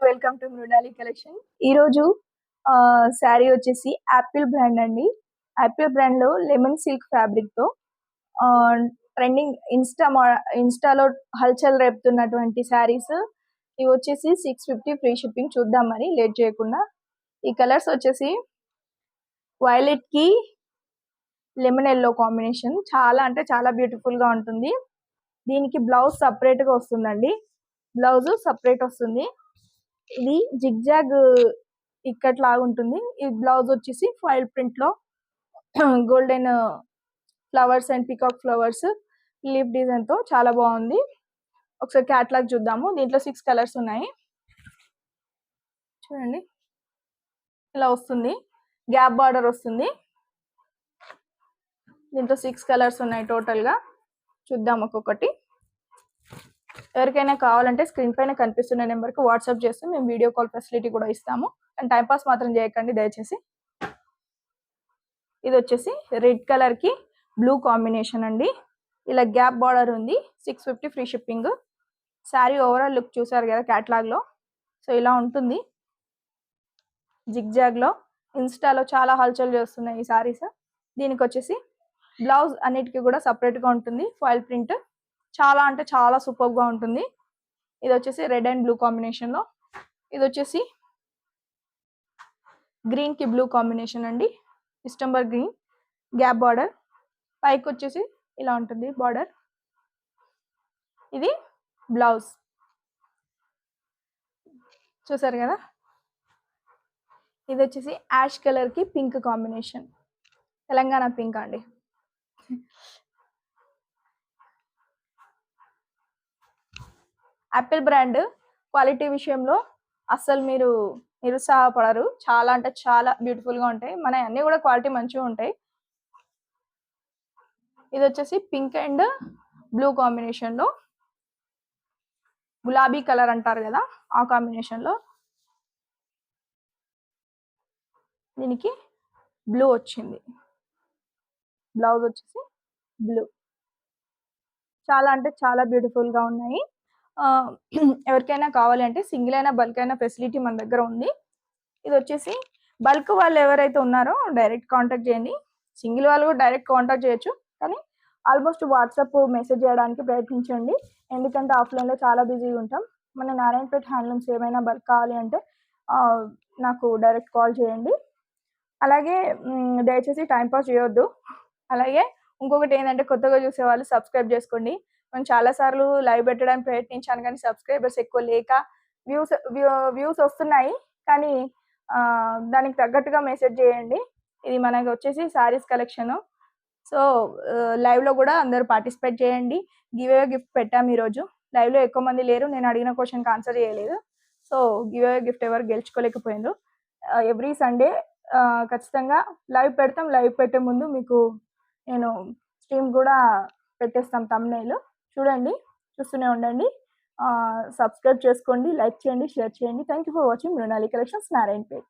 Welcome to Mrinali collection. ఈరోజు శారీ వచ్చేసి Apple brand అండి. యాపిల్ బ్రాండ్ లో లెమన్ సిల్క్ ఫ్యాబ్రిక్ తో ట్రెండింగ్ ఇన్స్టాలో హల్చల్ రేపుతున్నటువంటి శారీస్ ఇవి వచ్చేసి 650 ఫ్రీ షిప్పింగ్. చూద్దాం మరి లేట్ చేయకుండా. ఈ కలర్స్ వచ్చేసి వైలెట్ కి లెమన్ ఎల్లో కాంబినేషన్, చాలా అంటే చాలా బ్యూటిఫుల్ గా ఉంటుంది. దీనికి బ్లౌజ్ సపరేట్ గా వస్తుందండి. బ్లౌజ్ సపరేట్ వస్తుంది. ఇది జిగ్జాగ్ ఇక్కట్ లాగా ఉంటుంది. ఈ బ్లౌజ్ వచ్చేసి ఫాయిల్ ప్రింట్ లో golden flowers and peacock flowers leaf design తో చాలా బాగుంది. ఒకసారి క్యాట్లాగ్ చూద్దాము. దీంట్లో 6 కలర్స్ ఉన్నాయి. చూడండి, ఇలా వస్తుంది. గ్యాప్ బార్డర్ వస్తుంది. దీంట్లో 6 కలర్స్ ఉన్నాయి టోటల్ గా. చూద్దాం ఒక్కొక్కటి. ఎవరికైనా కావాలంటే స్క్రీన్ పైన కనిపిస్తున్న నెంబర్కి వాట్సాప్ చేస్తే మేము వీడియో కాల్ ఫెసిలిటీ కూడా ఇస్తాము. అండ్ టైంపాస్ మాత్రం చేయకండి దయచేసి. ఇది వచ్చేసి రెడ్ కలర్ కి బ్లూ కాంబినేషన్ అండి. ఇలా గ్యాప్ బార్డర్ ఉంది. 650 free shipping. Sari overall look చూసారు కదా క్యాట్లాగ్ లో. సో ఇలా ఉంటుంది. జిగ్జాగ్ లో ఇన్స్టాలో చాలా హల్చల్ చేస్తున్నాయి ఈ శారీస్. దీనికి వచ్చేసి బ్లౌజ్ అన్నిటికీ కూడా సపరేట్ గా ఉంటుంది. ఫాయిల్ ప్రింట్ చాలా అంటే చాలా సూపర్ గా ఉంటుంది. ఇది వచ్చేసి రెడ్ అండ్ బ్లూ కాంబినేషన్ లో. ఇది వచ్చేసి గ్రీన్ కి బ్లూ కాంబినేషన్ అండి. డిస్టెంబర్ గ్రీన్ గ్యాప్ బార్డర్. పైకి వచ్చేసి ఇలా ఉంటుంది బార్డర్. ఇది బ్లౌజ్ చూసారు కదా. ఇది వచ్చేసి యాష్ కలర్ కి పింక్ కాంబినేషన్, తెలంగాణ పింక్ అండి. యాపిల్ బ్రాండ్ క్వాలిటీ విషయంలో అస్సలు మీరు నిరుత్సాహపడరు. చాలా అంటే చాలా బ్యూటిఫుల్ గా ఉంటాయి. మన అన్ని కూడా క్వాలిటీ మంచిగా ఉంటాయి. ఇది వచ్చేసి పింక్ అండ్ బ్లూ కాంబినేషన్ లో, గులాబీ కలర్ అంటారు కదా ఆ కాంబినేషన్ లో దీనికి బ్లూ వచ్చింది. బ్లౌజ్ వచ్చేసి బ్లూ. చాలా అంటే చాలా బ్యూటిఫుల్ గా ఉన్నాయి. ఎవరికైనా కావాలి అంటే సింగిల్ అయినా బల్క్ అయినా ఫెసిలిటీ మన దగ్గర ఉంది. ఇది వచ్చేసి బల్క్ వాళ్ళు ఎవరైతే ఉన్నారో డైరెక్ట్ కాంటాక్ట్ చేయండి. సింగిల్ వాళ్ళు కూడా డైరెక్ట్ కాంటాక్ట్ చేయొచ్చు, కానీ ఆల్మోస్ట్ వాట్సాప్ మెసేజ్ చేయడానికి ప్రయత్నించండి. ఎందుకంటే ఆఫ్లైన్లో చాలా బిజీగా ఉంటాం. మన నారాయణపేట హ్యాండ్లూమ్స్ ఏమైనా బల్క్ కావాలి అంటే నాకు డైరెక్ట్ కాల్ చేయండి. అలాగే దయచేసి టైంపాస్ చేయొద్దు. అలాగే ఇంకొకటి ఏంటంటే కొత్తగా చూసే వాళ్ళు సబ్స్క్రైబ్ చేసుకోండి. నేను చాలాసార్లు లైవ్ పెట్టడానికి ప్రయత్నించాను, కానీ సబ్స్క్రైబర్స్ ఎక్కువ లేక వ్యూస్ వస్తున్నాయి, కానీ దానికి తగ్గట్టుగా మెసేజ్ చేయండి. ఇది మనకి వచ్చేసి శారీస్ కలెక్షన్. సో లైవ్లో కూడా అందరూ పార్టిసిపేట్ చేయండి. గివ్ అవే గిఫ్ట్ పెట్టాము ఈరోజు. లైవ్లో ఎక్కువ మంది లేరు, నేను అడిగిన క్వశ్చన్కి ఆన్సర్ చేయలేదు. సో గివ్ అవే గిఫ్ట్ ఎవరు గెలుచుకోలేకపోయిండ్రు. ఎవ్రీ సండే ఖచ్చితంగా లైవ్ పెడతాం. లైవ్ పెట్టే ముందు మీకు నేను స్ట్రీమ్ కూడా పెట్టేస్తాం thumbnail. చూడండి, చూస్తూనే ఉండండి. సబ్స్క్రైబ్ చేసుకోండి, లైక్ చేయండి, షేర్ చేయండి. Thank you for watching Mrinali collections, Narayanpet.